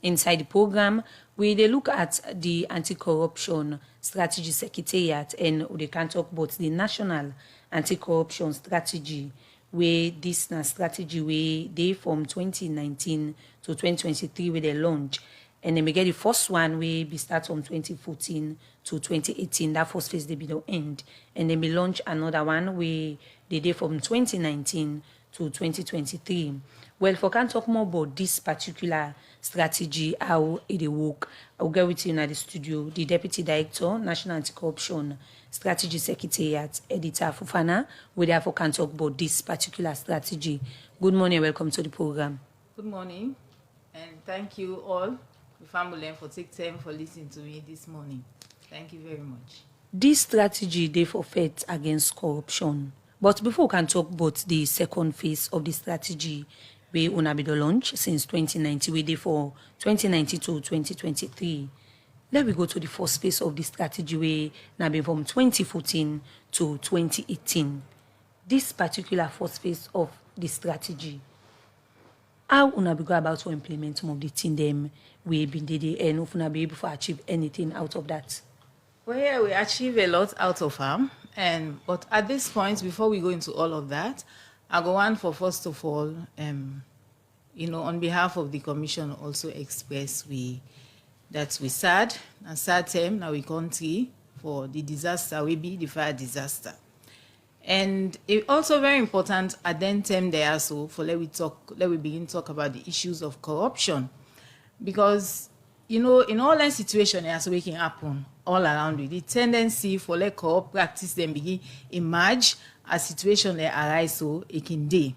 Inside the program, we dey look at the anti-corruption strategy secretariat and we can talk about the national anti-corruption strategy, where this na strategy wey dey from 2019 to 2023 where they launch. And then we get the first one we be start from 2014 to 2018. That first phase they be the end. And then we launch another one where they did from 2019 to 2023. Well, if I can talk more about this particular strategy, how it work, I'll get with you in the studio, the Deputy Director, National Anti-Corruption Strategy Secretariat, Editor Fufana, we therefore can talk about this particular strategy. Good morning, welcome to the program. Good morning, and thank you all, the family, for taking time for listening to me this morning. Thank you very much. This strategy, they for fight against corruption. But before we can talk about the second phase of the strategy, we una be the launch since 2019, we did for 2019 to 2023. Let me go to the first phase of the strategy, we now been from 2014 to 2018. This particular first phase of the strategy, how una be go about to implement some of the things them we been did and if una be able to achieve anything out of that? Well, yeah, we achieve a lot out of them. But at this point, before we go into all of that, I go on for first of all, on behalf of the Commission, also express that we sad time now we country for the disaster, we be the fire disaster. And it also very important at then time there, so for let we begin talk about the issues of corruption. Because, in all that situation, as we can happen all around you, the tendency for let corrupt practice then begin emerge as situation they arise, so it can day.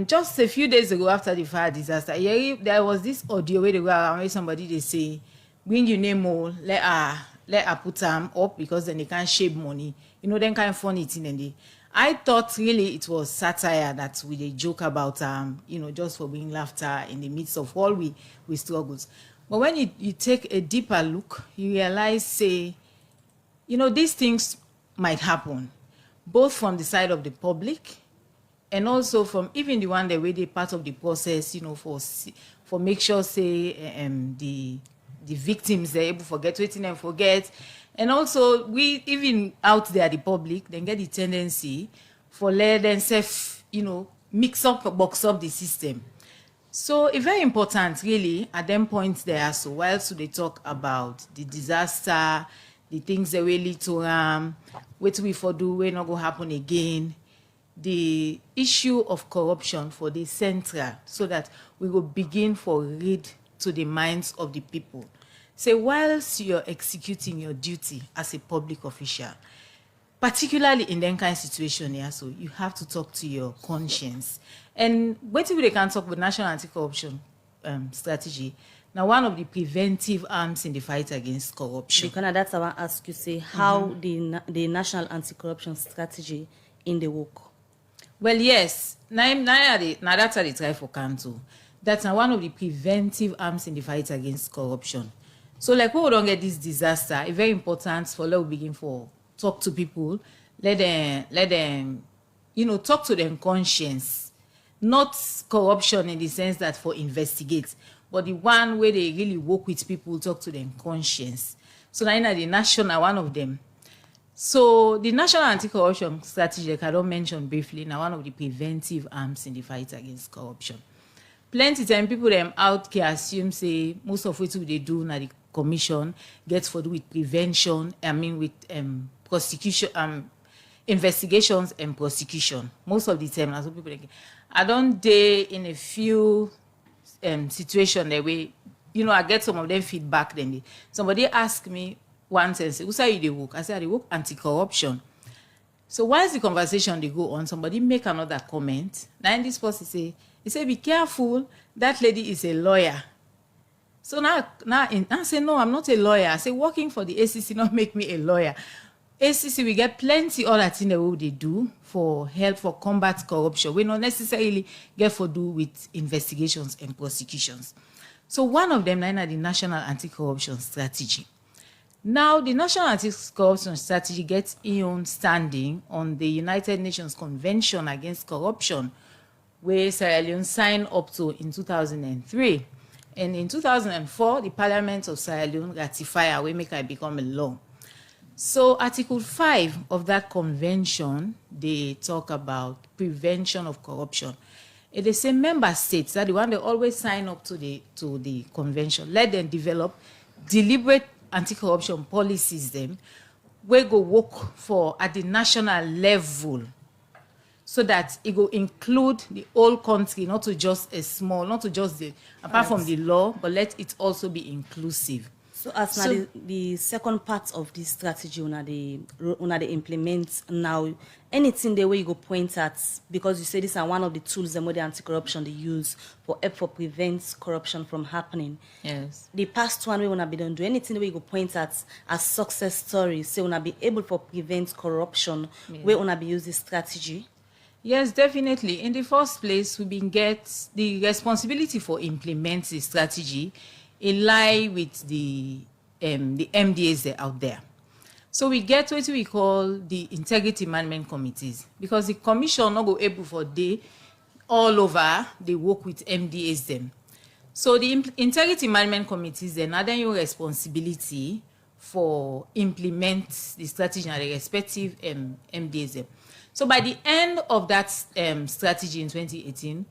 Just a few days ago after the fire disaster, there was this audio where they go around where somebody they say, bring your name more, let her put them up because then they can't shave money. Then kind of funny thing and they. I thought really it was satire that we joke about just for bringing laughter in the midst of all we struggles. But when you take a deeper look, you realize, say, these things might happen, both from the side of the public and also from even the one that way they part of the process, for make sure, say, the victims they're able to forget, waiting and forget. And also, we even out there, the public, then get the tendency for let themselves, mix up, box up the system. So it's very important, really, at them points there. So whilst they talk about the disaster, the things that will lead to what we for do, we not go happen again. The issue of corruption for the central, so that we will begin for read to the minds of the people. So whilst you're executing your duty as a public official, particularly in that kind of situation here, so you have to talk to your conscience. And what if they can talk with national anti-corruption strategy? Now, one of the preventive arms in the fight against corruption. Because that's I want to ask you, say, how the national anti-corruption strategy in the work? Well, yes. Now that's how they try for Kanto. That's one of the preventive arms in the fight against corruption. So, like, we don't get this disaster, it's very important for let we begin for talk to people, let them, talk to them conscience, not corruption in the sense that for investigate, but the one where they really work with people, talk to them conscience. So now the national one of them. So the national anti-corruption strategy, like I don't mention briefly, now one of the preventive arms in the fight against corruption. Plenty time people them out here assume say most of what they do now the commission gets for do with prevention. With prosecution, investigations and prosecution. Most of the time, as people think, I don't day in a few situations that way. I get some of them feedback. Then somebody asked me once and say, "Who say you they work?" I said, "I work anti-corruption." So whilst the conversation they go on, somebody make another comment. Now in this post he say, "Be careful, that lady is a lawyer." So now I say, "No, I'm not a lawyer." I say, "Working for the ACC not make me a lawyer." ACC, we get plenty other things that they do for help for combat corruption. We not necessarily get for do with investigations and prosecutions. So one of them is the National Anti-Corruption Strategy. Now, the National Anti-Corruption Strategy gets its own standing on the United Nations Convention Against Corruption, where Sierra Leone signed up to in 2003. And in 2004, the Parliament of Sierra Leone ratified we make it become a law. So Article 5 of that convention, they talk about prevention of corruption. And they say member states, that the one they always sign up to the convention, let them develop deliberate anti-corruption policies them, we go work for at the national level, so that it will include the whole country, not to just a small, not to just the, apart from the law, but let it also be inclusive. So as now the second part of this strategy, when they implement now, anything the way you go point at, because you say this are one of the tools the modern anti-corruption they use for prevent corruption from happening. Yes. The past one we wanna be done do anything the way you go point at as success stories, so wanna be able to prevent corruption, we wanna be use this strategy. Yes, definitely. In the first place, we been get the responsibility for implementing the strategy in line with the MDAs that are out there. So we get what we call the integrity management committees, because the commission not go able for day all over, they work with MDAs them. So the integrity management committees then are then your responsibility for implement the strategy and the respective MDAs them. So by the end of that strategy in 2018,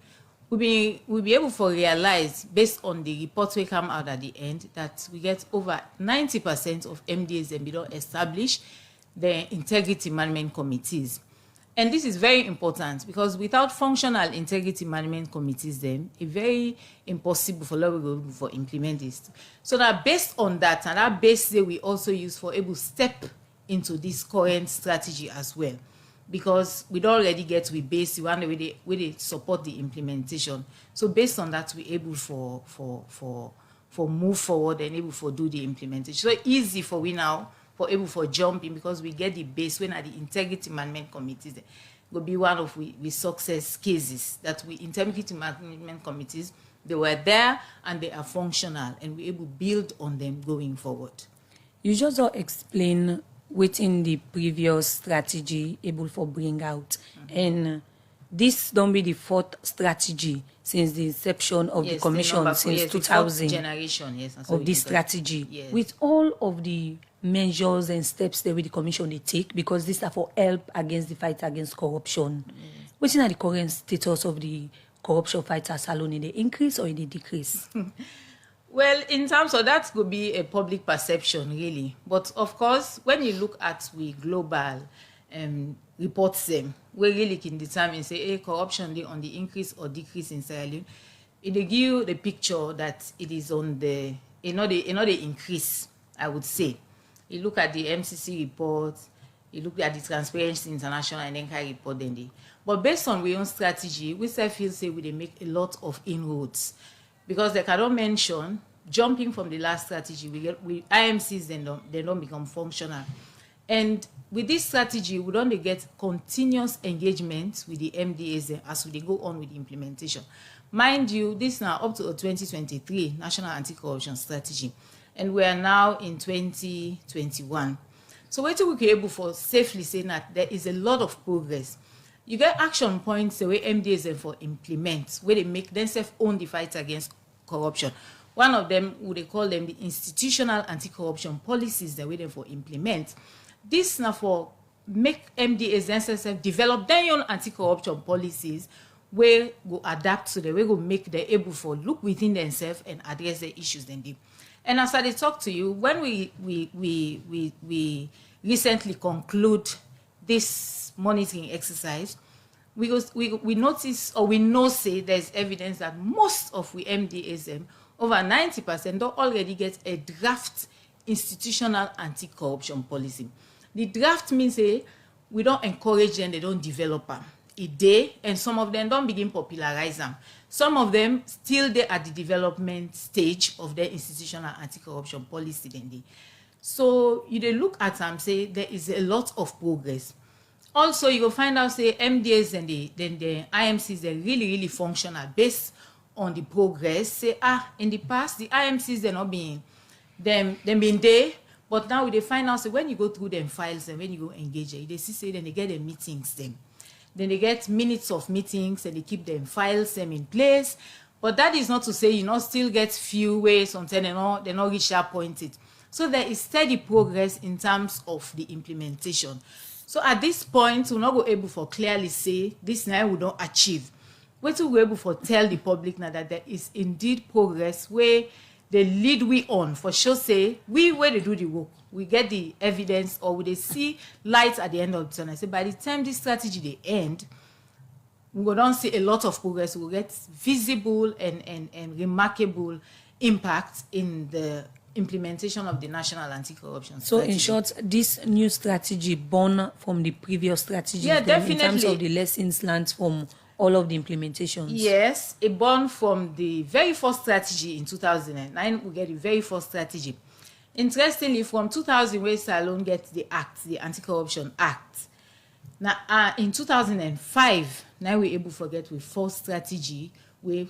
we'll be able to realize, based on the reports we come out at the end, that we get over 90% of MDAs and we don't establish the integrity management committees. And this is very important, because without functional integrity management committees, then it's very impossible for level for implement this. So that based on that, and that base that we also use for able to step into this current strategy as well. Because we don't already get we base the one way they support the implementation. So based on that, we're able for move forward and able for do the implementation. So easy for we now for able for jumping, because we get the base when at the integrity management committees will be one of we success cases that we integrity management committees, they were there and they are functional, and we're able to build on them going forward. You just explain within the previous strategy able for bring out, and this don't be the fourth strategy since the inception of the commission since 2000 generation, of this strategy, with all of the measures and steps that the commission they take, because these are for help against the fight against corruption. What's in the current status of the corruption fighters alone? In the increase or in the decrease? Well, in terms of that could be a public perception, really. But of course, when you look at we global reports them, we really can determine, say, hey, corruption on the increase or decrease in Sierra Leone. It will give you the picture that it is on the, the increase, I would say. You look at the MCC report, you look at the Transparency International and then carry report then. But based on our own strategy, we still feel say we make a lot of inroads. Because they cannot mention, jumping from the last strategy, we IMCs they don't become functional. And with this strategy, we don't get continuous engagement with the MDAs as we go on with the implementation. Mind you, this now up to a 2023 National Anti-Corruption Strategy. And we are now in 2021. So what we be able for safely saying that there is a lot of progress. You get action points the way MDAs for implement, where they make themselves own the fight against corruption. One of them, would they call them the institutional anti-corruption policies that we them for implement. This now for make MDAs themselves develop their own anti-corruption policies where go adapt to the way go make them able for look within themselves and address the issues then do. And as I talk to you, when we recently conclude this monitoring exercise, we notice, or we know, say there's evidence that most of we MDAs, over 90%, don't already get a draft institutional anti-corruption policy. The draft means we don't encourage them, they don't develop them. And some of them don't begin popularize them. Some of them still they at the development stage of their institutional anti-corruption policy. So you look at them, say there is a lot of progress. Also, you will find out, say, MDAs and the IMCs, they're really functional based on the progress. Say, in the past, the IMCs, they're not being, them being there, but now they find out, say, when you go through them files and when you go engage, they see, say, then they get the meetings, then they get minutes of meetings and they keep them files them in place. But that is not to say you not still get few ways until they not reach that point. So there is steady progress in terms of the implementation. So at this point, we're not go able to clearly say this now we don't achieve. We're to be able to tell the public now that there is indeed progress where they lead we on for sure. Say we where they do the work, we get the evidence, or we they see light at the end of the tunnel. I say by the time this strategy they end, we will not see a lot of progress. We'll get visible and remarkable impact in the implementation of the national anti-corruption So strategy. in short, this new strategy born from the previous strategy, Yeah, in definitely. terms of the lessons learned from all of the implementations. Yes, it born from the very first strategy in 2009. We get the very first strategy. Interestingly, from 2000, where Salone gets the act, the Anti-Corruption Act. Now, in 2005, now we're able to forget with first strategy.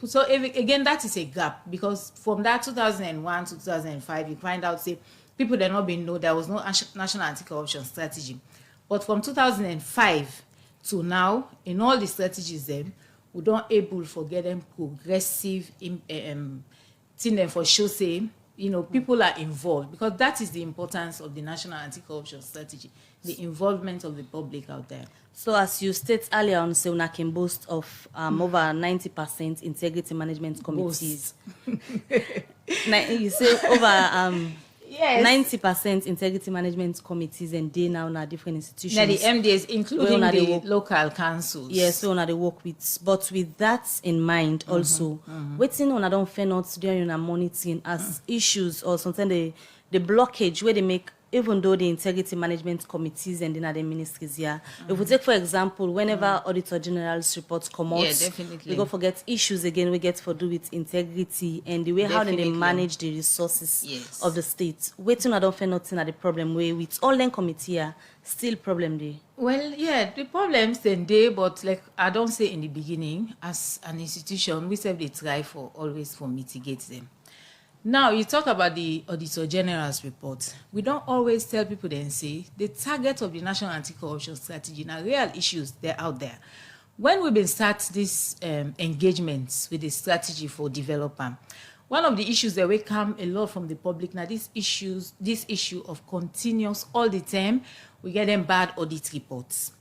So again, that is a gap, because from that 2001 to 2005, you find out, say, people that not been know there was no national anti-corruption strategy. But from 2005 to now, in all the strategies, them we don't able to forget them progressive thing them for sure. Say, people are involved, because that is the importance of the national anti-corruption strategy, the involvement of the public out there. So as you stated earlier on, so una can boast of over 90% integrity management committees. You say over Yes. 90% integrity management committees, and they now are different institutions. Now the MDs, including Where the local councils. Yes, so they work with. But with that in mind, also, waiting on I don't fair not during your monitoring as issues, or sometimes the blockage where they make, even though the integrity management committees and then the ministries here. If we take, for example, whenever Auditor General's reports come out, definitely. we go forget issues again, we get to do with integrity and the way how they Definitely. manage the resources Yes. of the state. Waiting I don't fair nothing at the problem where with all them committee here, still problem there. Well, yeah, the problems then they, but like I don't say in the beginning, as an institution, we say they try for always for mitigate them. Now, you talk about the Auditor General's report. We don't always tell people then say the target of the National Anti-Corruption Strategy, now real issues, they're out there. When we've been start this engagements with the strategy for development, one of the issues that will come a lot from the public, now this issue of continuous, all the time, we get them bad audit reports.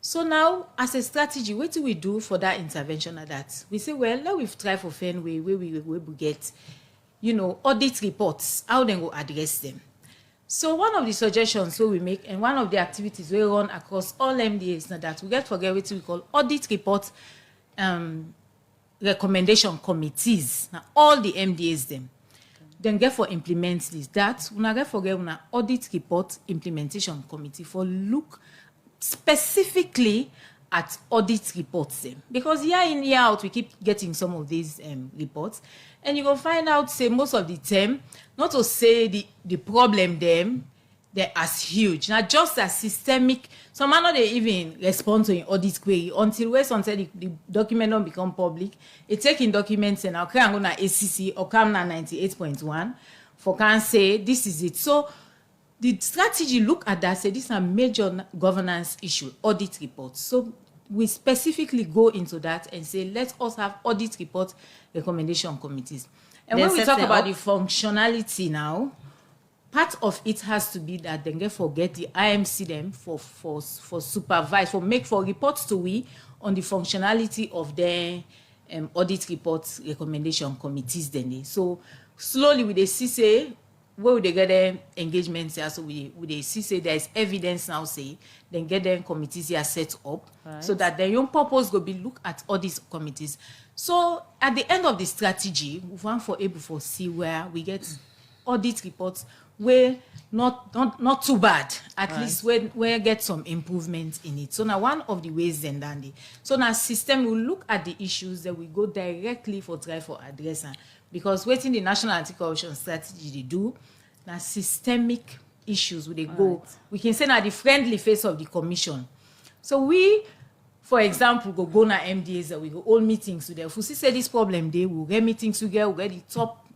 So now, as a strategy, what do we do for that intervention at that? We say, well, now we've tried for fair way where we get audit reports, how they will address them. So one of the suggestions we make, and one of the activities we run across all MDAs, now that we get forget what we call audit report recommendation committees. Now all the MDAs them, then get for implement this. That we not get forget una audit report implementation committee for look specifically at audit reports them, because year in year out we keep getting some of these reports, and you go find out say most of the time, not to say the problem them they're as huge, not just as systemic. Some are not they even respond to an audit query until the document don't become public. It taking documents and I'll go na ACC or come na 98.1 for can say this is it. So the strategy look at that, say this is a major governance issue, audit reports. So we specifically go into that and say, let us have audit report recommendation committees. And when we talk about the functionality now, part of it has to be that they get forget the IMC them for supervise, for reports to we on the functionality of their audit reports recommendation committees then. So slowly with the CCA, where would they get them engagements here? So we they see say there is evidence now, say then get them committees here set up, right, so that their own purpose go be look at all these committees. So at the end of the strategy, we want for able to see where we get audit reports where not too bad, at right, least where get some improvement in it. So now one of the ways then dandy. So now system will look at the issues that we go directly for try for addressing. Because waiting the national anti-corruption strategy they do, now systemic issues where they go. Right. We can say now the friendly face of the commission. So we, for example, go na MDAs that we go all meetings with them. If we see this problem, they will get meetings together. We get the top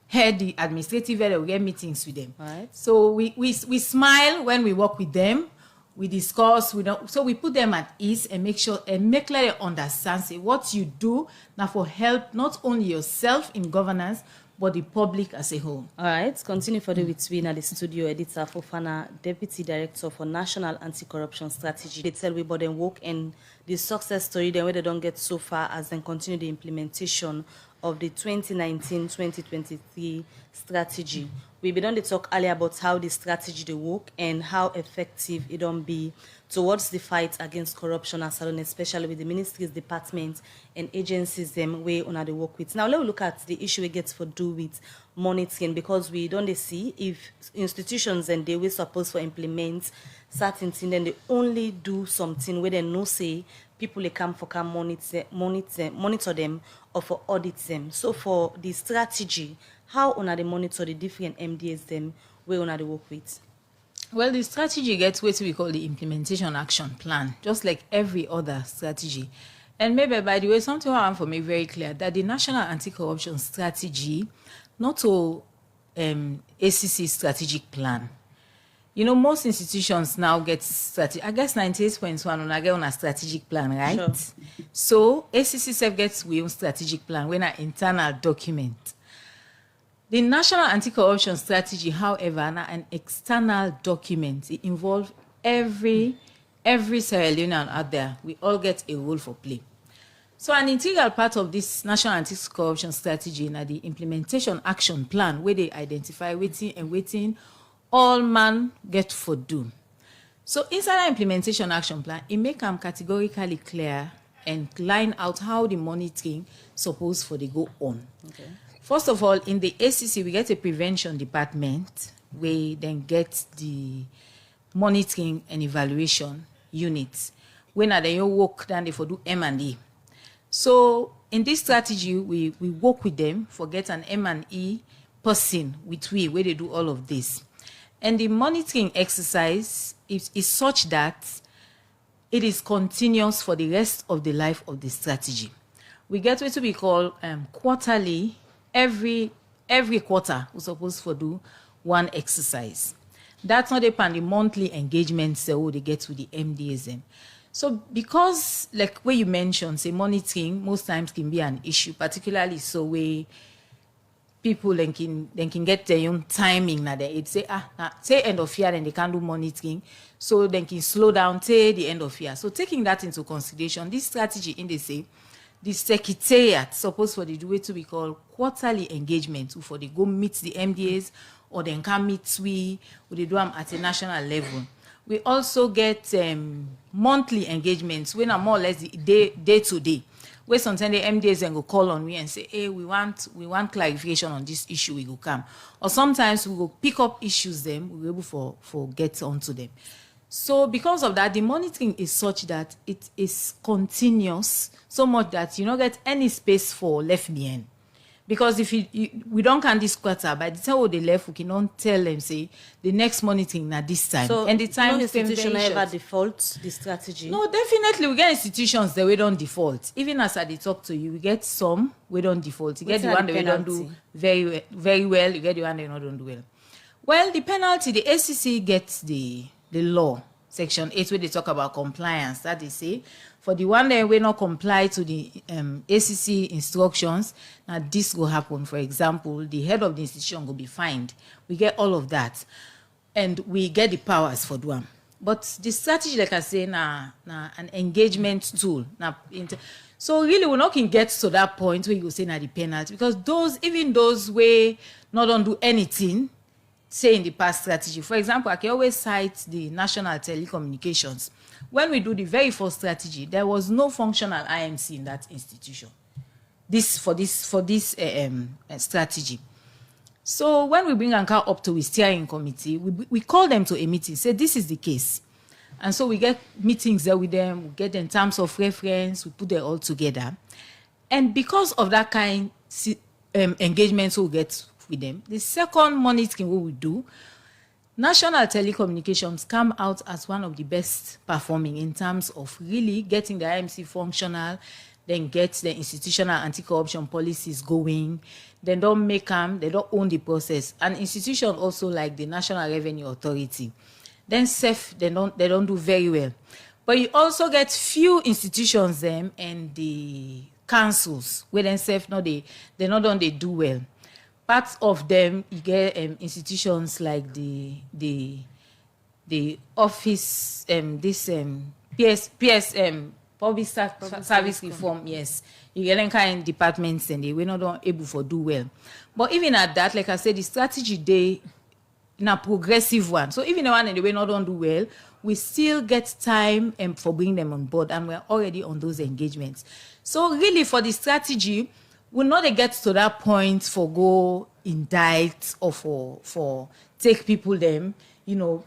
head, the administrative head, we get meetings with them. Right. So we smile when we work with them. we discuss, so we put them at ease and make sure and make clear they understand, say what you do now for help not only yourself in governance, but the public as a whole. All right, continue further with me now, the studio editor Fofana, Deputy Director for National Anti-Corruption Strategy. They tell we about them work and the success story, then where they don't get so far as then continue the implementation of the 2019-2023 strategy. We began to talk earlier about how the strategy they work and how effective it don't be towards the fight against corruption and salon, especially with the ministries, departments, and agencies them way on they work with. Now let's look at the issue we get for do with monitoring, because we don't see if institutions and they were supposed to implement certain things, then they only do something where they no say people they come monitor them or for audit them. So for the strategy, how on they monitor the different MDAs them where on they work with? Well, the strategy gets what we call the implementation action plan, just like every other strategy. And maybe, by the way, something I want to make very clear, that the National Anti-Corruption Strategy, not to ACC strategic plan. You know, most institutions now get strategy. I guess 98.1 when I get on a strategic plan, right? Sure. So ACC self gets we own strategic plan when an internal document. The National Anti-Corruption Strategy, however, an external document. It involves every Sierra Leonean out there. We all get a role for play. So an integral part of this National Anti-Corruption Strategy is the implementation action plan, where they identify waiting all man get for do. So inside the implementation action plan, it make them categorically clear and line out how the monitoring supposed for they go on. Okay. First of all, in the ACC, we get a prevention department where then get the monitoring and evaluation units. When they work, then they for do M&E. So in this strategy, we work with them for get an M&E person with where they do all of this. And the monitoring exercise is such that it is continuous for the rest of the life of the strategy. We get what we call quarterly. Every quarter, we're supposed to do one exercise. That's not upon the monthly engagements they get with the MDSM. So because, like where you mentioned, say monitoring most times can be an issue, particularly so where people then can get their own timing now. They say say end of year, then they can't do monitoring, so they can slow down till the end of year. So taking that into consideration, this strategy in they say the secretariat supposed for the do it to be called quarterly engagement, for they go meet the MDAs or then can meet we they do them at a national level. We also get monthly engagements when are more or less the day to day, where sometimes the MDAs then go call on me and say, hey, we want clarification on this issue, we go come. Or sometimes we go pick up issues them, we're able for get onto them. So because of that, the monitoring is such that it is continuous, so much that you don't get any space for left behind. Because if we don't count this quarter, by the time they left, we cannot tell them, say, the next monitoring at this time. So and the time no is institution ever default the strategy? No, definitely we get institutions that we don't default. Even as I talk to you, we get some we don't default. You get the one that we don't do very well, you get the one that we don't do well. Well, the penalty, the ACC gets the law, Section 8, where they talk about compliance. That they say, for the one that will not comply to the ACC instructions, now this will happen. For example, the head of the institution will be fined. We get all of that. And we get the powers for doing. But the strategy, like I say, an engagement tool. So really, we're not going to get to that point where you say the penalty. Because even those way not don't do anything, say in the past strategy. For example, I can always cite the National Telecommunications. When we do the very first strategy, there was no functional IMC in that institution. For this strategy. So when we bring Anka up to a steering committee, we call them to a meeting, say this is the case. And so we get meetings there with them, we get them terms of reference, we put them all together. And because of that kind engagement we get with them, the second monitoring we will do, National Telecommunications come out as one of the best performing in terms of really getting the IMC functional, then get the institutional anti-corruption policies going, then don't make them, they don't own the process. An institution also like the National Revenue Authority, then self they don't do very well. But you also get few institutions them and the councils where themselves they don't do well. Part of them you get institutions like the office public service reform. Yes, you get them kind of departments and they were not able to do well. But even at that, like I said, the strategy they in a progressive one. So even the one and the way not don't do well, we still get time for bringing them on board, and we're already on those engagements. So really for the strategy, we'll not get to that point for go indict or for take people them,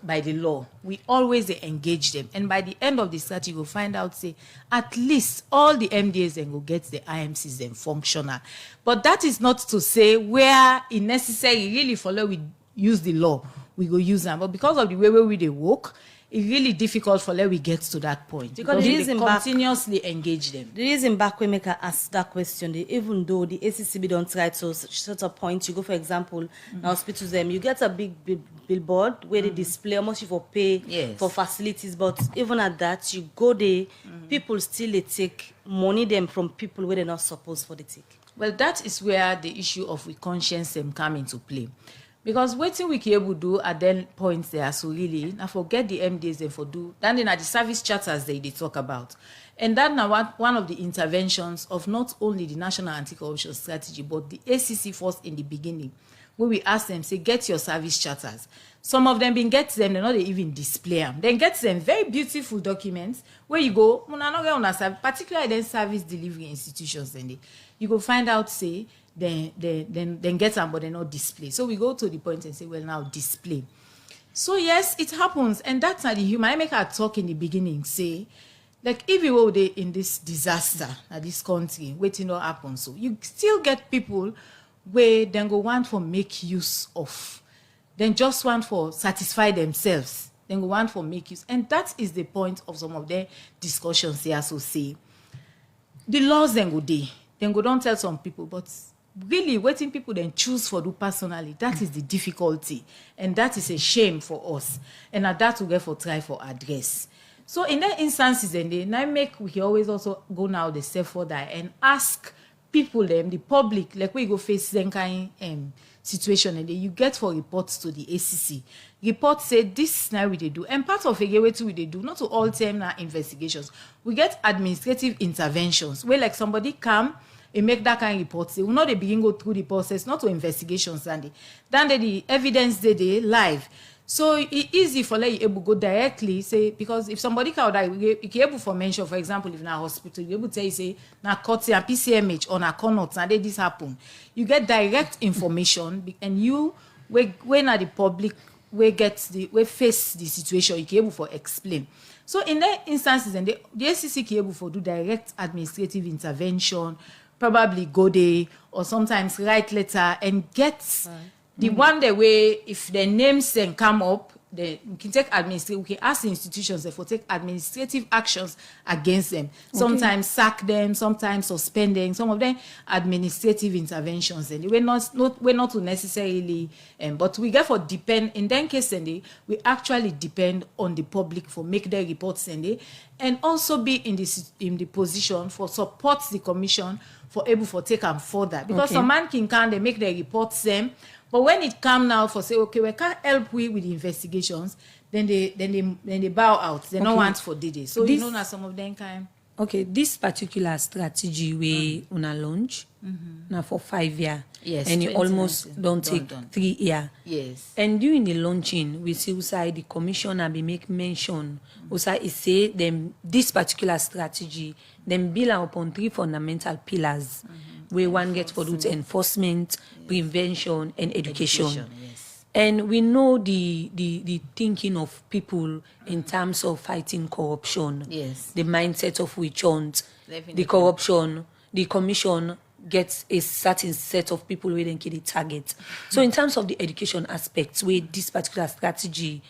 by the law. We always engage them. And by the end of the strategy, we'll find out, say, at least all the MDAs then will get the IMCs then functional. But that is not to say where it necessary really follow we use the law, we go use them. But because of the way we they work, it's really difficult for let we get to that point. Because we continuously engage them. The reason back we make her ask that question, even though the ACCB don't try to set a point, you go, for example, in hospitals, you get a big billboard where they display how much you for pay for facilities, but even at that, you go there, people still they take money them from people where they're not supposed for the take. Well, that is where the issue of we conscience them come into play. Because what we can able do at then points there, so really, now forget the MDs they for do, then they are the service charters they talk about. And that now one of the interventions of not only the National Anti-Corruption Strategy, but the ACC force in the beginning, where we ask them, say, get your service charters. Some of them get them, they're not even display them. Then get them very beautiful documents where you go, particularly then service delivery institutions, then you go find out, say, then get them, but they're not display. So we go to the point and say, well, now display. So yes, it happens, and that's not the human. I make her talk in the beginning, say, like if you were in this disaster at this country, waiting not happen. So you still get people where then go want for make use of, then just want for satisfy themselves, then go want for make use, and that is the point of some of their discussions here. So say the laws then go don't tell some people, but really waiting people then choose for do personally, that is the difficulty, and that is a shame for us, and at that we get for try for address. So in that instances, then we always also go now the step further and ask people them, the public, like we go face them kind situation, and then you get for reports to the ACC. Reports say this now we they do, and part of a way to we they do, not to all time now investigations. We get administrative interventions where like somebody come and make that kind of report. Say, we not they begin go through the process, not to investigations, then the evidence they live. So it's easy for like you able go directly, say, because if somebody can die, you can able for mention, for example, if in a hospital, you able to tell you, say, na COTI and PCMH or na CONOT, and this happen. You get direct information, and you, when at the public, we face the situation, you can able for explain. So in that instances, and the ACC can able for do direct administrative intervention, probably go there, or sometimes write letter and get the one the way, if the names then come up, we can take we can ask the institutions for take administrative actions against them. Okay. Sometimes sack them, sometimes suspend them, some of them administrative interventions. And we're not necessarily, but we get for depend in that case, and we actually depend on the public for make their reports and also be in the position for support the commission for able for take them further, because some man can they make their reports them. But when it come now for say, okay, we can't help with the investigations, then they bow out. They don't want for DD. So this, now some of them kind. Okay, this particular strategy we una launch now for 5 years. Yes, and you almost don't take 3 years. Yes. And during the launching, we see inside the commissioner be make mention. Also, it say them this particular strategy, them build upon 3 fundamental pillars. Where one gets for do enforcement, prevention, and education. Yes. And we know the thinking of people in terms of fighting corruption. Yes. The mindset of which on the corruption, the commission gets a certain set of people where they can target. So in terms of the education aspects, where this particular strategy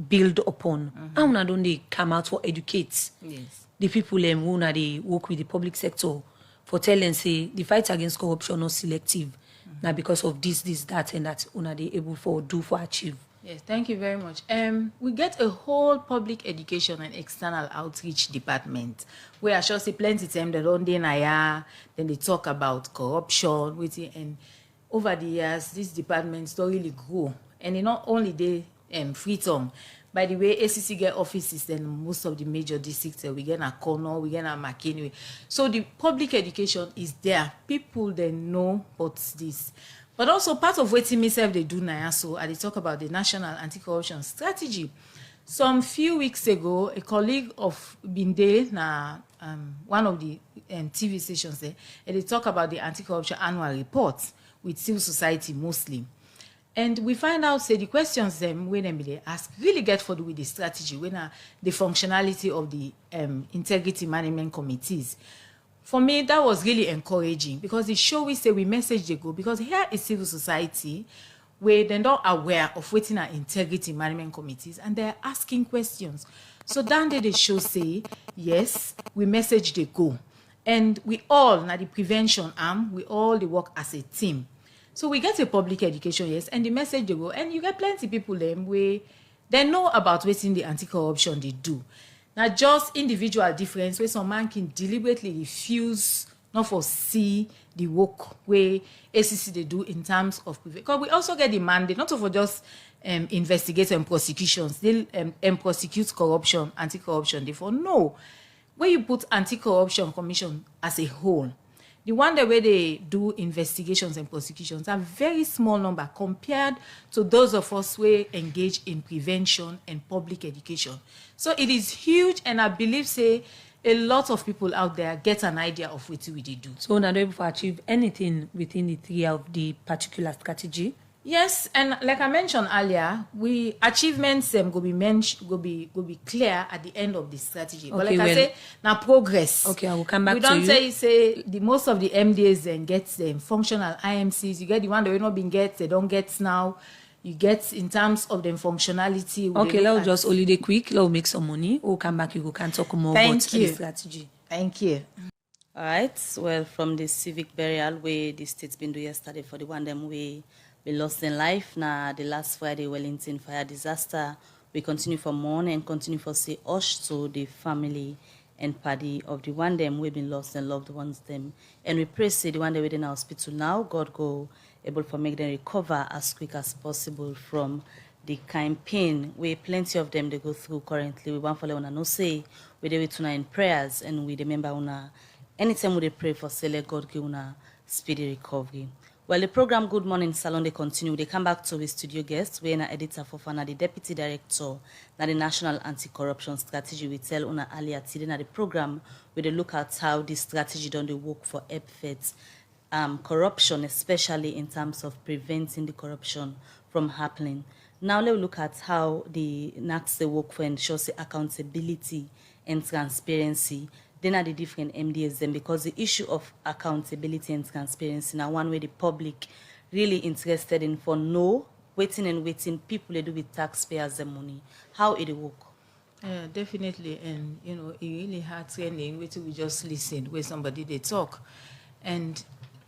build upon, how don't they come out for educate the people who they work with the public sector? For telling say the fight against corruption not selective, now because of this, that, and that, they able for do for achieve. Yes, thank you very much. We get a whole public education and external outreach department where I shall say plenty time they don't then they talk about corruption, and over the years these departments don't really grow. And they not only they freedom. By the way, ACC get offices in most of the major districts. We get a Cornwall, we get a McKinney. So the public education is there. People they know what's this. But also part of what myself they do now, so I talk about the national anti-corruption strategy. Some few weeks ago, a colleague of Binde, one of the TV stations there, and they talk about the anti-corruption annual report with civil society mostly. And we find out, say, the questions them when they ask really get for do with the strategy, when the functionality of the integrity management committees. For me, that was really encouraging because it shows we say we message they go, because here is civil society where they're not aware of waiting our integrity management committees and they're asking questions. So then they show say, yes, we message they go. And we all, now the prevention arm, we all they work as a team. So we get a public education, yes, and the message they go, and you get plenty people them where they know about waiting the anti-corruption they do. Now, just individual difference where some man can deliberately refuse not foresee the work where ACC they do in terms of because we also get the mandate not to for just investigate and prosecutions, they prosecute corruption, anti-corruption. Therefore, no, where you put anti-corruption commission as a whole, the one that where they do investigations and prosecutions are very small number compared to those of us who engage in prevention and public education. So it is huge, and I believe say a lot of people out there get an idea of what we do. So now, able to achieve anything within the 3 of the particular strategy? Yes, and like I mentioned earlier, we achievements go be clear at the end of the strategy. Okay, but like I say, now progress. Okay, I will come back to you. We don't say the most of the MDAs then get them functional IMCs. You get the one that we not been get, they don't get now. You get in terms of them functionality. Okay, let's just holiday quick. Let's make some money. We'll come back. You can talk more about the strategy. Thank you. All right. Well, from the civic burial where the state's been doing yesterday for the one them we lost in life. Now the last Friday Wellington fire disaster. We continue for mourn and continue for say hush to the family and party of the one them we been lost and loved ones them. And we pray say the one they within our hospital now. God go able for make them recover as quick as possible from the campaign where plenty of them they go through currently. We want for let una know say we do it tonight in prayers and we remember una anytime we they pray for say let God give una speedy recovery. Well, the program Good Morning Salon they continue. They come back to the studio guest where na editor for Fana, the deputy director na the National Anti-Corruption Strategy. We tell una earlier today na the program where they look at how this strategy done the work for EPFET. Corruption, especially in terms of preventing the corruption from happening. Now let's look at how the NACS they work for ensures the accountability and transparency. Then are the different MDS then, because the issue of accountability and transparency now one way the public really interested in for waiting people they do with taxpayers the money. How it work? Yeah, definitely, and it really hard training wait till we just listen where somebody they talk. And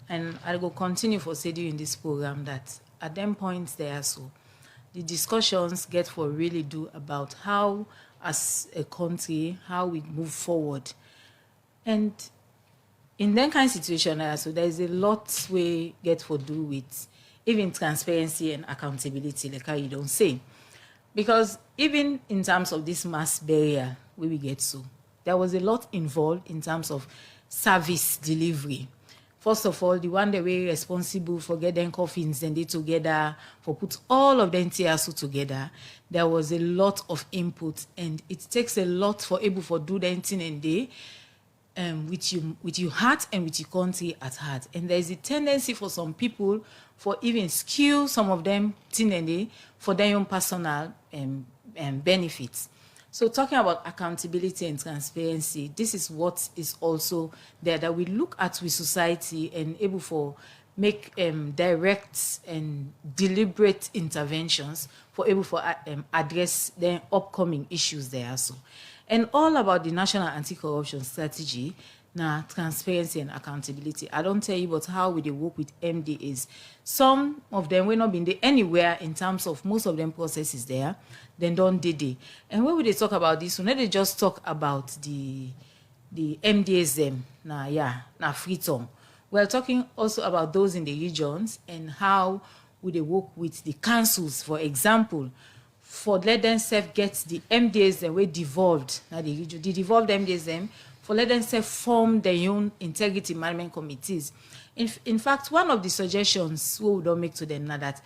I will continue for say in this program that at them points there so the discussions get for really do about how as a country how we move forward. And in that kind of situation so there is a lot we get for do with even transparency and accountability, like how you don't say. Because even in terms of this mass burial where we get so, there was a lot involved in terms of service delivery. First of all, the one that were responsible for getting coffins and they together, for put all of them TSO together, there was a lot of input, and it takes a lot for able for do the thing and they with your heart and with your country at heart. And there is a tendency for some people for even skew some of them thing and they for their own personal benefits. So talking about accountability and transparency, this is what is also there that we look at with society and able for make direct and deliberate interventions for able for address the upcoming issues there also. And all about the National Anti-Corruption Strategy, na transparency and accountability. I don't tell you about how we dey work with MDAs. Some of them will not been there anywhere in terms of most of them processes there, then don't dey. And when we dey talk about this, we not dey just talk about the MDAs them, na freedom. We're talking also about those in the regions and how we dey work with the councils, for example, for let them self get the MDAs them we devolved, now the region, the devolved MDAs them, for let them self form their own integrity management committees. In fact, one of the suggestions we don't make to them now that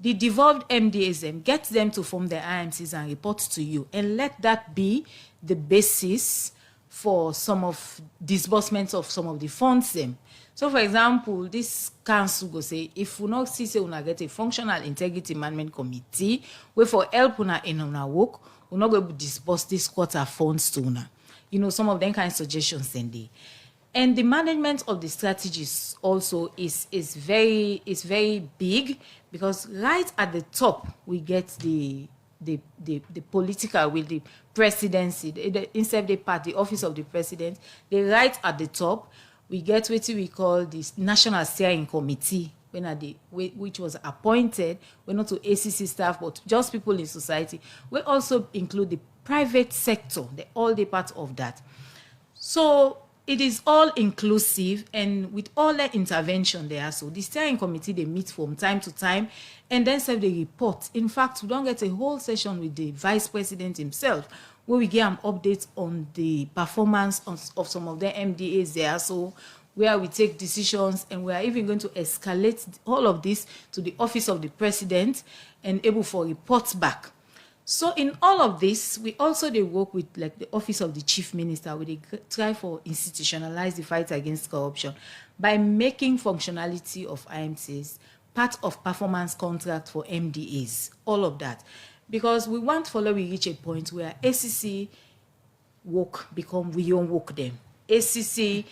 the devolved MDAs them, get them to form their IMCs and report to you, and let that be the basis for some of disbursements of some of the funds them. So, for example, this council go say, if we not see say una get a functional integrity management committee, we for help una in una work, we not going to disburse this quarter funds to una. You know, some of them kind of suggestions in there. And the management of the strategies also is very big, because right at the top we get the political will, the presidency, instead the party, the office of the president. They right at the top we get what we call this National Steering Committee, which was appointed, we're not to ACC staff, but just people in society. We also include the private sector, all the parts of that. So it is all inclusive, and with all the intervention there. So the steering committee, they meet from time to time and then serve the report. In fact, we don't get a whole session with the vice president himself, where we get an update on the performance of some of the MDAs there. So where we take decisions, and we are even going to escalate all of this to the office of the president and able for reports back. So in all of this, we also they work with like the office of the chief minister, where they try for institutionalize the fight against corruption by making functionality of IMCs part of performance contract for MDAs, all of that. Because we want to follow, we reach a point where ACC work become we own work them. ACC,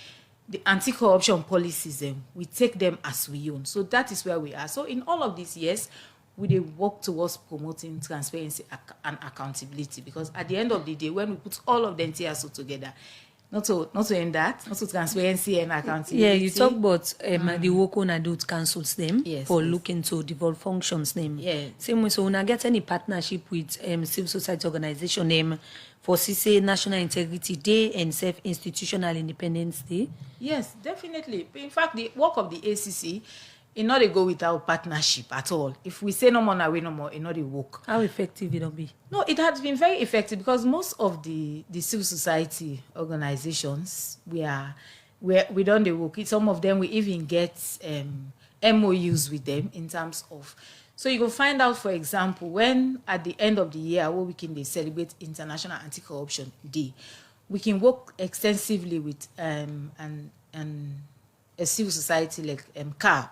the anti-corruption policies them, we take them as we own. So that is where we are. So in all of these years, we they work towards promoting transparency and accountability, because at the end of the day, when we put all of them TSO together, not to end that, not to transparency and accountability. Yeah, you talk about the work on adult councils them for yes. looking to devolve functions them. Yeah. Same way, so when I get any partnership with civil society organization them for CC National Integrity Day and Self-Institutional Independence Day. Yes, definitely. In fact, the work of the ACC, it not they go without partnership at all. If we say no more now, we no more, it not they work. How effective it will be? No, it has been very effective, because most of the civil society organizations we don't they work. Some of them we even get MOUs with them in terms of. So you can find out, for example, when at the end of the year, where we can they celebrate International Anti-Corruption Day, we can work extensively with and a civil society like CAR.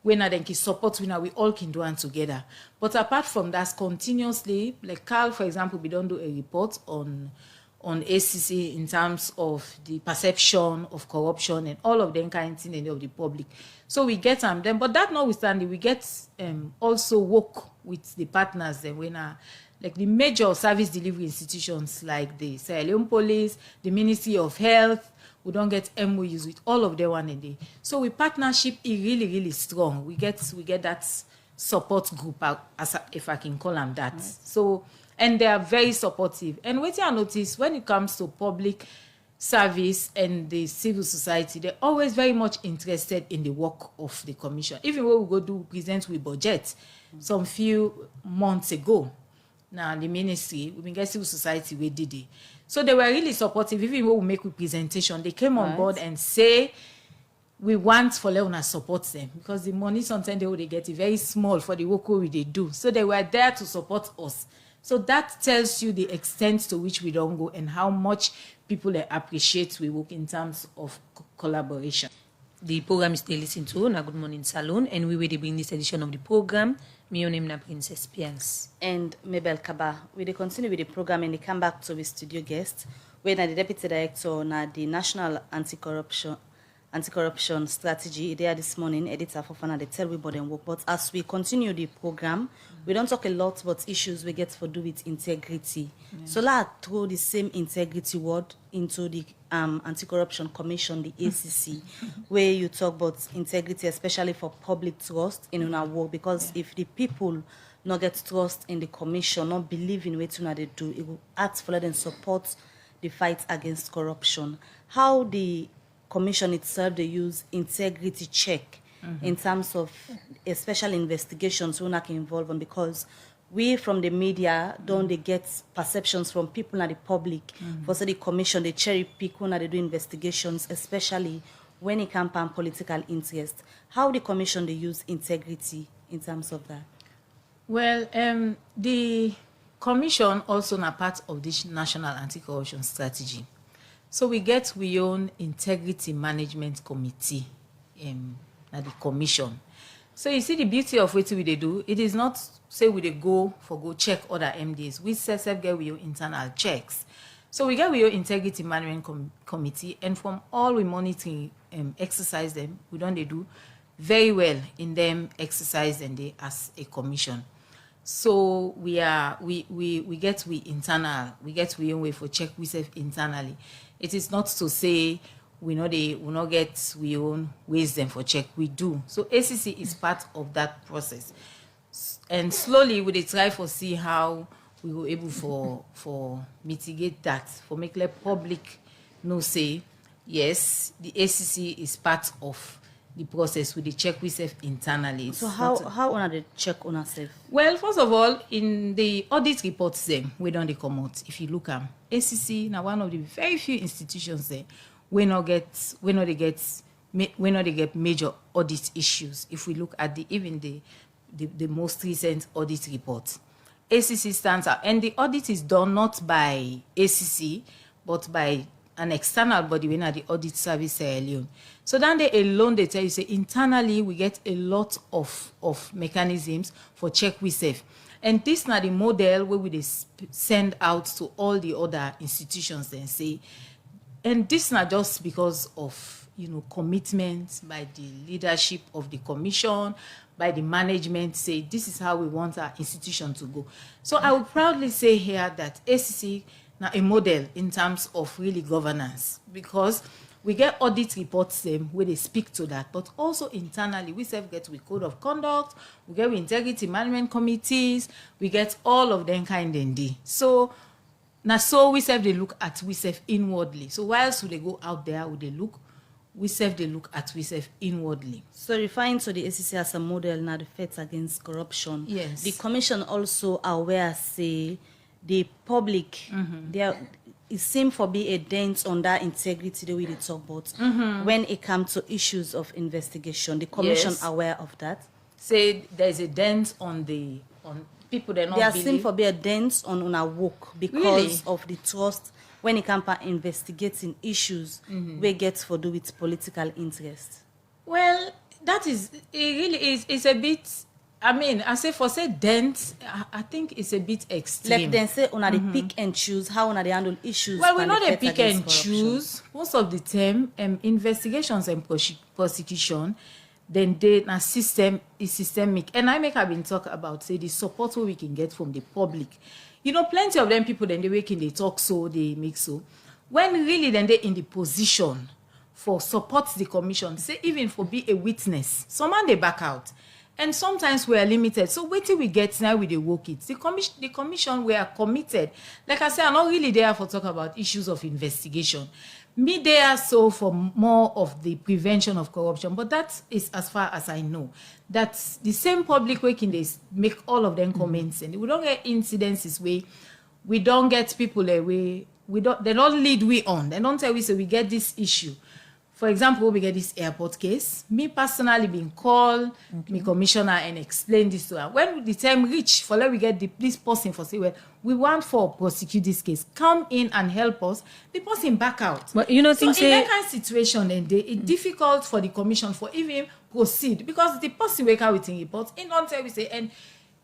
We then can support, we all can do it together. But apart from that, continuously, like Carl, for example, we don't do a report on ACC in terms of the perception of corruption and all of them kind of thing of the public. So we get them, but that notwithstanding, we get also work with the partners then when like the major service delivery institutions like the Sierra Leone Police, the Ministry of Health. We don't get MOUs with all of them one a day. So we partnership is really, really strong. We get that support group, if I can call them that. Right. So, and they are very supportive. And what I notice when it comes to public service and the civil society, they're always very much interested in the work of the commission. Even when we go do present with budget, some few months ago, now the ministry, we get civil society, we did it. So they were really supportive. Even when we make a presentation, they came on board and say, we want for Leona support them, because the money sometimes they get it very small for the work they do. So they were there to support us. So that tells you the extent to which we don't go and how much people appreciate we work in terms of collaboration. The program is still listening to na Good Morning Salon, and we will bring this edition of the program. My name is Princess Pians. And Mabel Kaba. We will continue with the program and they come back to the studio guest, where the Deputy Director na the National Anti-Corruption anti-corruption strategy there this morning, editor for Fana, they tell we body and work. But as we continue the program, we don't talk a lot about issues we get for do with integrity. So let's throw the same integrity word into the Anti-Corruption Commission, the ACC, where you talk about integrity, especially for public trust in our work, because if the people not get trust in the commission, not believe in what they do, it will act for them support the fight against corruption. How the commission itself, they use integrity check in terms of especially investigations when I can involve them, because we from the media don't they get perceptions from people and the public. For so the commission, they cherry pick when they do investigations, especially when it comes to political interest. How the commission they use integrity in terms of that? Well, the commission also a part of this national anti-corruption strategy. So we own integrity management committee at the commission. So you see the beauty of what we do, it is not say we go check other MDs. We self get we internal checks. So we get integrity management committee, and from all we monitoring exercise them, we don't they do very well in them exercise and they as a commission. So we get internal, we get we own way for check we self internally. It is not to say we not get we own ways them for check. We do. So ACC is part of that process. And slowly we dey try for see how we were able for mitigate that, for make the public know say yes, the ACC is part of the process with the check we self internally. So how on the check on ourselves? Well, first of all, in the audit reports them, we don't they come out. If you look at ACC, now one of the very few institutions there, we not get major audit issues. If we look at the most recent audit report, ACC stands out, and the audit is done not by ACC but by an external body, when at the audit service Sierra Leone. So then they alone they tell you say internally we get a lot of mechanisms for check we safe. And this now the model where we send out to all the other institutions and say, and this not just because of commitment by the leadership of the commission, by the management, say this is how we want our institution to go. So I would proudly say here that ACC now a model in terms of really governance, because we get audit reports where they speak to that, but also internally we self get with code of conduct, we get with integrity management committees, we get all of them kind and day. So now so we self they look at we self inwardly. So whilst they go out there, would they look, we self they look at we self inwardly. So referring to the ACC as a model now the fight against corruption. Yes. The commission also aware say the public it seems for be a dent on that integrity the way they talk about when it comes to issues of investigation. The commission aware of that. Say there's a dent on people that not there believe. Seem for be a dent on our work because of the trust when it comes to investigating issues we get for do with political interest. Well, that is it really is. It's a bit. I mean, I say for say dent, I think it's a bit extreme. Like then say on the pick and choose how on they handle issues. Well, we know they pick and choose. Most of the time, investigations and prosecution, then they na system is systemic. And I have been talk about say the support we can get from the public. Plenty of them people then they wake in they talk so they make so. When really then they in the position for support the commission, say even for be a witness, someone they back out. And sometimes we are limited. So wait till we get now with the work it. The commission we are committed. Like I said, I'm not really there for talk about issues of investigation. Me there so for more of the prevention of corruption. But that is as far as I know. That's the same public working they make all of them comments and we don't get incidences where we don't get people away. They don't lead we on. They don't tell we say we get this issue. For example, we get this airport case. Me personally being called, me commissioner and explain this to her. When the time reach for let we get this person for say, well, we want for prosecute this case. Come in and help us. The person back out. But so in that kind of situation, then it's difficult for the commission for even proceed because the person wake out with a report. In don't tell we say and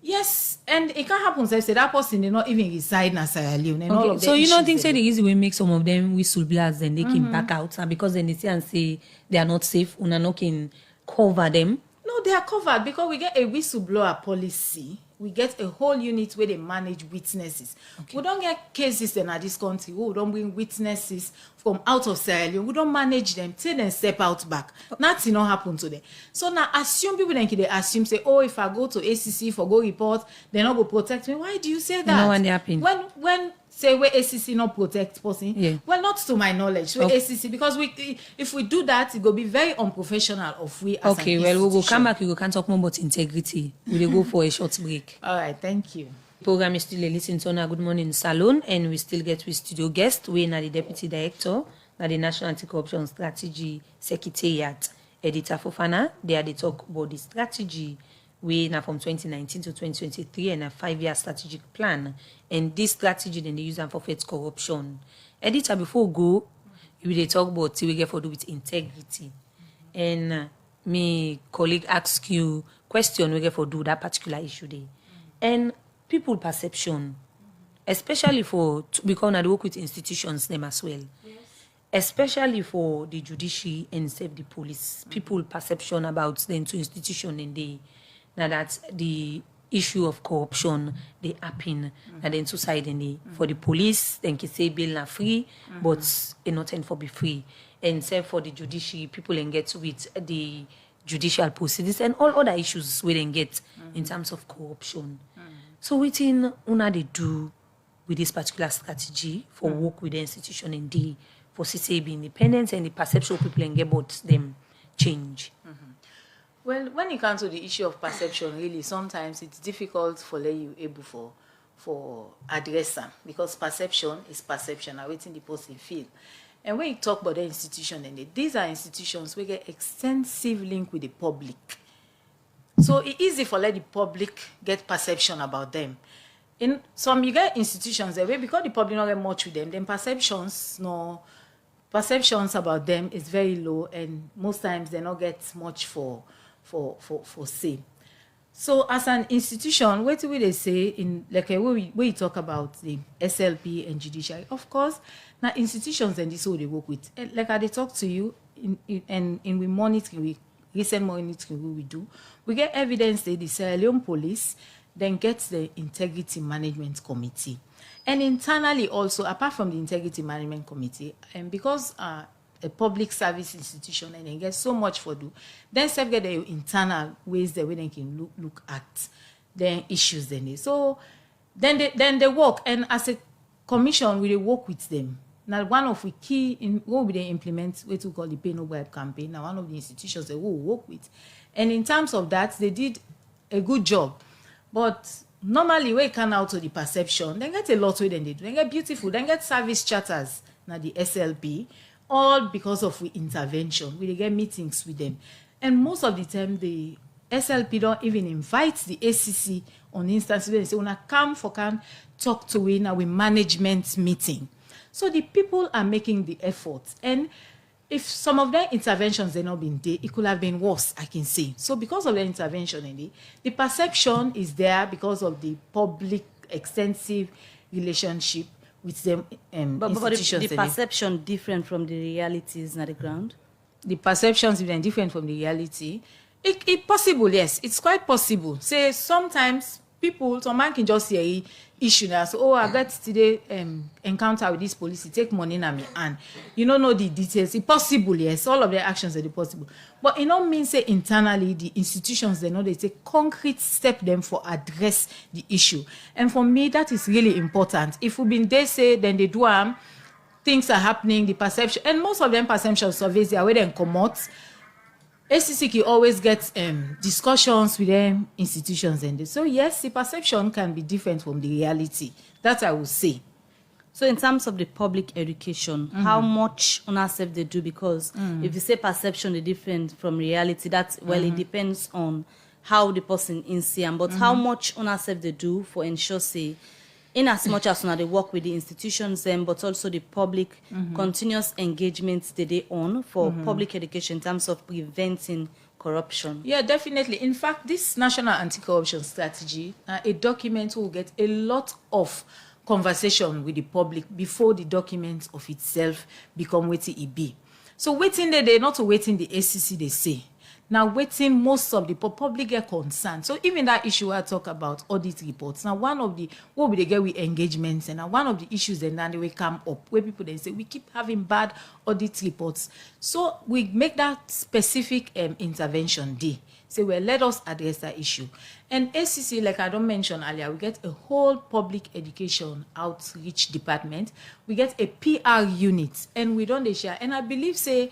Yes, and it can happen. Say that person they not even reside in Sierra Leone. And all of So you don't think say the easy way make some of them whistleblowers then they can back out and because then they see and say they are not safe, una no can cover them. No, they are covered because we get a whistleblower policy. We get a whole unit where they manage witnesses. We don't get cases in this country. We don't bring witnesses from out of Sierra Leone. We don't manage them till they step out back. Nothing not happen to them. So now assume people then they assume say, oh, if I go to ACC for go report, they not go protect me. Why do you say that? No, when they happen. When say where ACC not protect person, Yeah. well, not to my knowledge, where ACC because if we do that, it will be very unprofessional of we as Okay, an well, we'll institution. come back. We will can talk more about integrity. We'll go for a short break. All right, thank you. Program is still a listen to Good Morning Salon, and we still get with studio guest. We are the Deputy Director, na the National Anti-Corruption Strategy Secretariat, Editor Fofana. They are the talk about the strategy. We now from 2019 to 2023 and a 5-year strategic plan. And this strategy then they use them for fight corruption. Editor, before we go, we will talk about what we get for do with integrity. And me colleague ask you question we get for do that particular issue there. And people perception, especially for because I work with institutions them as well. Especially for the judiciary and save the police. People perception about the institution and they now that the issue of corruption they happen and then society and for the police then can say bill not free but not for be free and same for the judiciary people then get with the judicial proceedings and all other issues we then get in terms of corruption. So within una they do with this particular strategy for work with the institution and the for CCB independence and the perception of people and get about them change. Well, when it comes to the issue of perception, really, sometimes it's difficult for you able for address them because perception is perception. I waiting the person feel. And when you talk about the institution, and these are institutions we get extensive link with the public. So it's easy for the public get perception about them. In some you get institutions that way because the public not get much with them, then perceptions about them is very low, and most times they not get much for say. So as an institution, what do they say in like when we talk about the SLP and judiciary? Of course, now institutions and this is what they work with. Like I they talk to you in we monitoring, we recent monitoring we do, we get evidence that the Sierra Leone police then gets the integrity management committee. And internally also, apart from the integrity management committee, and because a public service institution and they get so much for do, then self get the internal ways that we then can look at the issues then they. So then they work, and as a commission we work with them. Now one of the key in what we they implement what we call the Pay No Bribe campaign. Now one of the institutions that we work with, and in terms of that they did a good job, but normally we can out to the perception. They get a lot way than they do. They get beautiful. They get service charters. Now the SLP. All because of we intervention. We get meetings with them. And most of the time, the SLP don't even invite the ACC on instances where they say, when I come talk to we now with management meeting. So the people are making the effort. And if some of their interventions they not been there, it could have been worse, I can say. So because of the intervention, the perception is there because of the public extensive relationship with them institutions. But the perception different from the realities on the ground? The perceptions even different from the reality. It possible, yes. It's quite possible. Say sometimes people, some man can just hear issue now. So, oh, I got today encounter with this police, take money in me and you don't know the details. It's possible, yes. All of their actions are possible. But it don't mean say internally the institutions they know they take concrete step them for address the issue. And for me, that is really important. If we've been they say then they do things are happening, the perception, and most of them perception surveys are where they come out. ACC always gets discussions with them institutions and this. So yes, the perception can be different from the reality. That I would say. So in terms of the public education, how much on ourselves they do? Because if you say perception is different from reality, that's it depends on how the person in CM. But how much on ourselves they do for ensure say, in as much as they work with the institutions, but also the public continuous engagement that they own for public education in terms of preventing corruption. Yeah, definitely. In fact, this national anti-corruption strategy, a document will get a lot of conversation with the public before the document of itself become wetin e be. So waiting they not waiting the ACC they say. Now waiting most of the public get concerned. So even that issue I talk about audit reports. Now one of the what we they get with engagements and now one of the issues then they will come up where people then say we keep having bad audit reports. So we make that specific intervention day. Say well let us address that issue. And ACC, like I don't mention earlier, we get a whole public education outreach department. We get a PR unit and we don't they share. And I believe say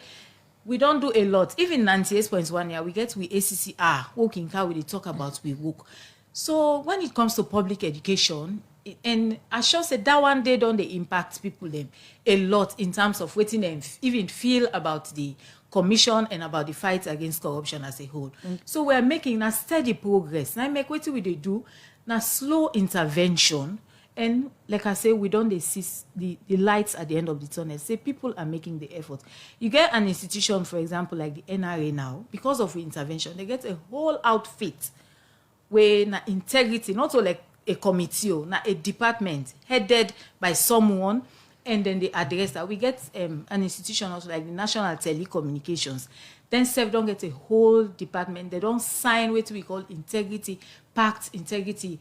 we don't do a lot. Even 98.1 year, we get with ACCR, working car, we talk about we work. So when it comes to public education, and I sure say that one day don't they impact people them a lot in terms of waiting and even feel about the commission and about the fight against corruption as a whole. So we're making a steady progress. Now make what we do, now slow intervention. And like I say, we don't see the lights at the end of the tunnel. Say people are making the effort. You get an institution, for example, like the NRA now, because of intervention, they get a whole outfit where na integrity, not so like a committee, na a department headed by someone, and then they address that. We get an institution also like the National Telecommunications. Then SEF don't get a whole department. They don't sign what we call integrity pact, integrity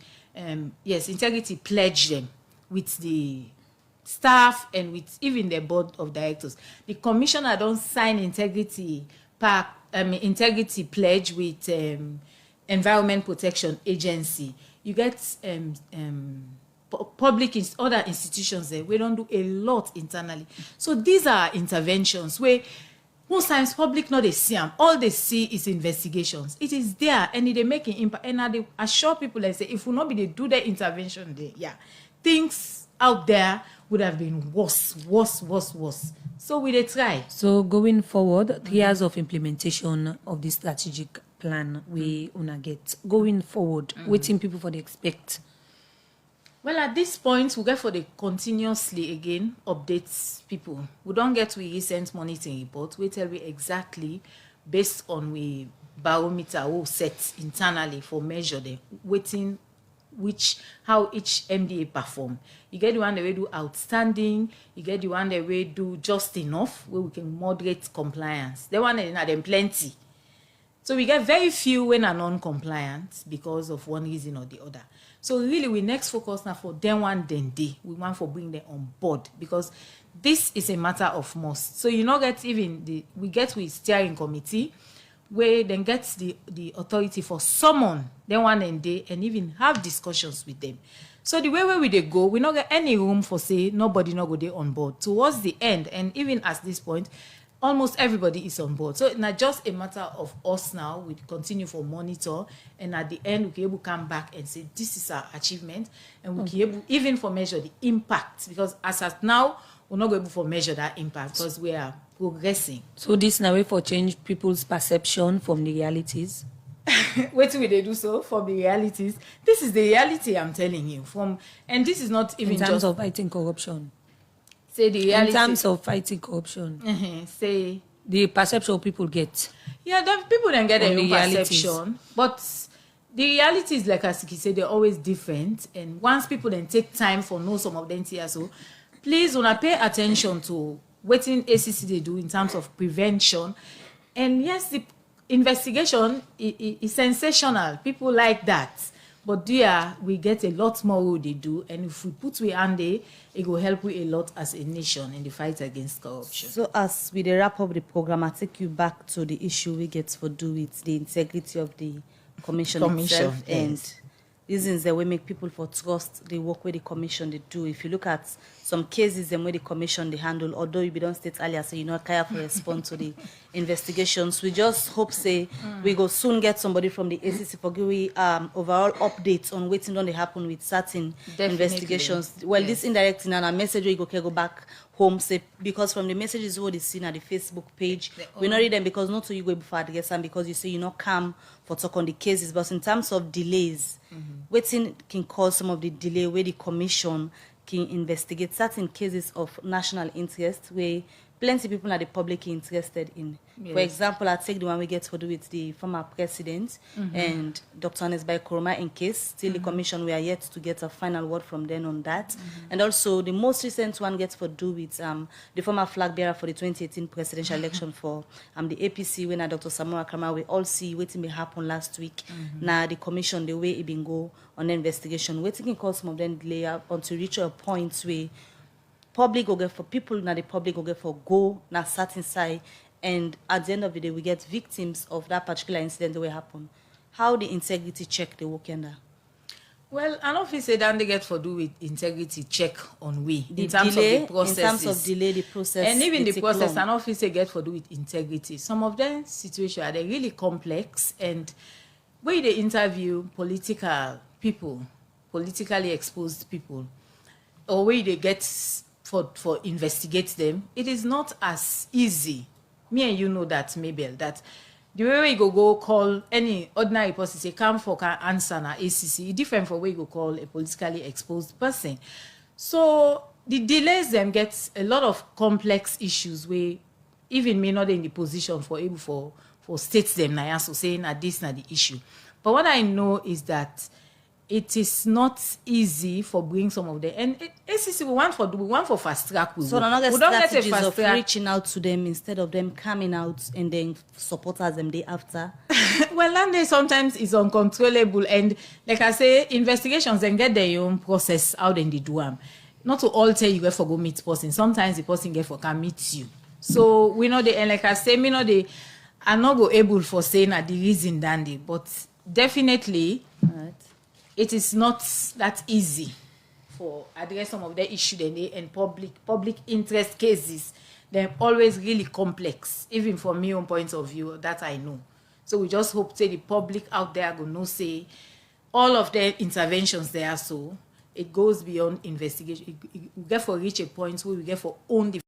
pledge them with the staff and with even the board of directors. The commissioner don't sign integrity pact, integrity pledge with Environment Protection Agency. You get public other institutions there. We don't do a lot internally. So these are interventions where most times public not they see them. All they see is investigations. It is there and they make an impact. And they assure people and say, if we not be they do the intervention there, yeah, things out there would have been worse. So we they try. So going forward, 3 years of implementation of this strategic plan we una get. Going forward, waiting people for the expect. Well, at this point, we get for the continuously again updates people. We don't get we recent monitoring report. We tell we exactly based on we barometer we set internally for measure the waiting how each MDA perform. You get the one that we do outstanding. You get the one that we do just enough where we can moderate compliance. The one that them plenty. So we get very few when are non-compliant because of one reason or the other. So really, we next focus now for them one, then day. We want for bring them on board because this is a matter of must. So you know get even we get with steering committee where then gets the authority for summon them one and day and even have discussions with them. So the way where we they go, we not get any room for say nobody not go there on board. Towards the end, and even at this point, almost everybody is on board. So it's not just a matter of us now. We continue for monitor, and at the end we can able to come back and say this is our achievement, and we can able even for measure the impact because as at now we're not able to measure that impact because we are progressing. So this now way for change people's perception from the realities. Wait till they do so from the realities. This is the reality I'm telling you from, and this is not even in terms just of fighting corruption. Say the reality. In terms of fighting corruption, say the perception people get. Yeah, people then get their own realities. perception, but the reality is like as you say, they're always different. And once people then take time for know some of them here, so please, when I pay attention to what in ACC they do in terms of prevention, and yes, the investigation is sensational. People like that. But we get a lot more what they do, and if we put we hand there, it will help we a lot as a nation in the fight against corruption. So as we wrap up the program, I take you back to the issue we get for do with the integrity of the commission itself, yes. And reasons that we make people for trust the work where the commission they do. If you look at some cases and where the commission they handle, although you don't state earlier, so you know care for respond to the investigations. We just hope say we go soon get somebody from the ACC for give we overall updates on waiting on they happen with certain investigations. Well, yes. This indirect in a message where you go back home say because from the messages what is seen at the Facebook page, we not read them because not so you go before address them because you say you not come for talk on the cases, but in terms of delays, waiting can cause some of the delay where the commission can investigate certain cases of national interest where plenty people are the public interested in. Yes. For example, I take the one we get to do with the former president and Dr. Anesbai Koroma in case. Still the commission, we are yet to get a final word from them on that. And also the most recent one gets to do with the former flag bearer for the 2018 presidential election for the APC when Dr. Samora Kama, we all see waiting may happen last week. Now the commission, the way it been go on the investigation, waiting can cause some of them delay up until reach a point where public will get for people now the public will get for go now sat inside, and at the end of the day we get victims of that particular incident that will happen. How the integrity check the work under? Well, an officer then they get for do with integrity check on we The in terms delay, of the processes. in terms of delay, the process, and even they the take process, long. an officer get for do with integrity. Some of them situations are they really complex, and when they interview political people, politically exposed people, or where they get for investigate them, it is not as easy. Me and you know that, Mabel, that the way you go call any ordinary person, say come for can answer na ACC, it's different from where you go call a politically exposed person. So the delays them get a lot of complex issues where even me not in the position for able for states them na so saying that this na the issue. But what I know is that it is not easy for bringing some of them. And ACC, we want for fast track. So another strategies of reaching out to them instead of them coming out and then support us them day after. Well, land day sometimes is uncontrollable, and like I say, investigations then get their own process out in the do them. Not to all tell you get for go meet person. Sometimes the person get for can meet you. So we know the, and like I say, me know they are not go able for saying that the reason dandy, but definitely. Right. It is not that easy for address some of the issue and public interest cases. They're always really complex, even from my own point of view, that I know. So we just hope say the public out there go know say all of their interventions there, so it goes beyond investigation. We get for reach a point where we get for own the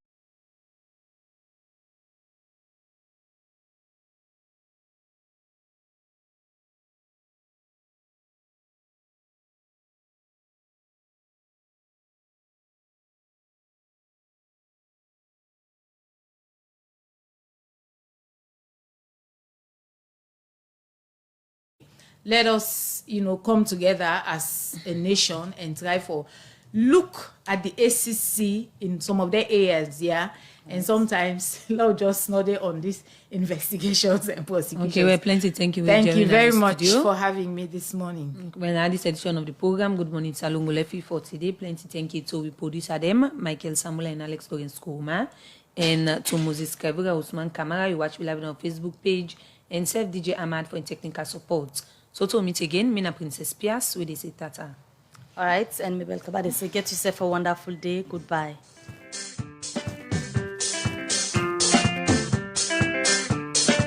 let us, come together as a nation and try for look at the ACC in some of their areas, yeah. And sometimes Lord just nodded on these investigations and prosecutions. Okay, well, plenty. Thank you. Thank you very much for having me this morning. When I had this edition of the program, Good Morning Salongo Lefi for today. Plenty thank you to we producer them, Michael Samuel and Alex Lorenz Kouma, and to Moses Kavira, Usman Kamara. You watch we live on our Facebook page, and Self DJ Ahmad for technical support. So to meet again, Mina Princess Pias, we say tata. All right, and Mabel Kabade say get yourself a wonderful day. Goodbye.